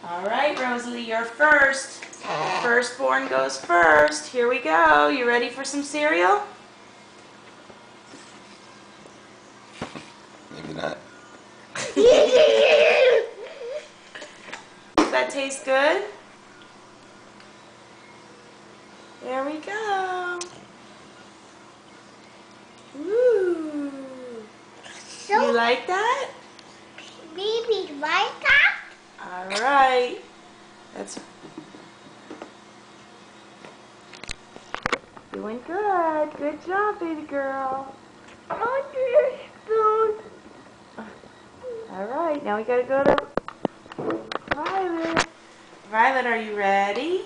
All right, Rosalie, you're first. Firstborn goes first. Here we go. You ready for some cereal? Maybe not. Does that taste good? There we go. Ooh. You like that? Baby, like that? All right. That's doing good. Good job, baby girl. All right, now we gotta go to Violet. Violet, are you ready?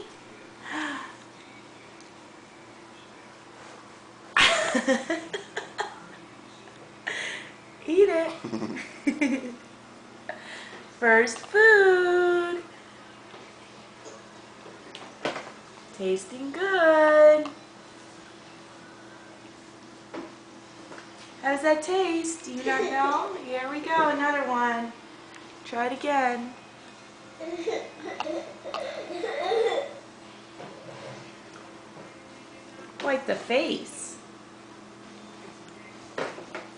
Eat it. First food. Tasting good. How does that taste? Do you not know? Here we go, another one. Try it again. Wipe the face.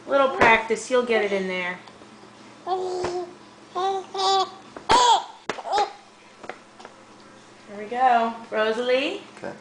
Little practice, you'll get it in there. Here we go. Rosalie? Okay.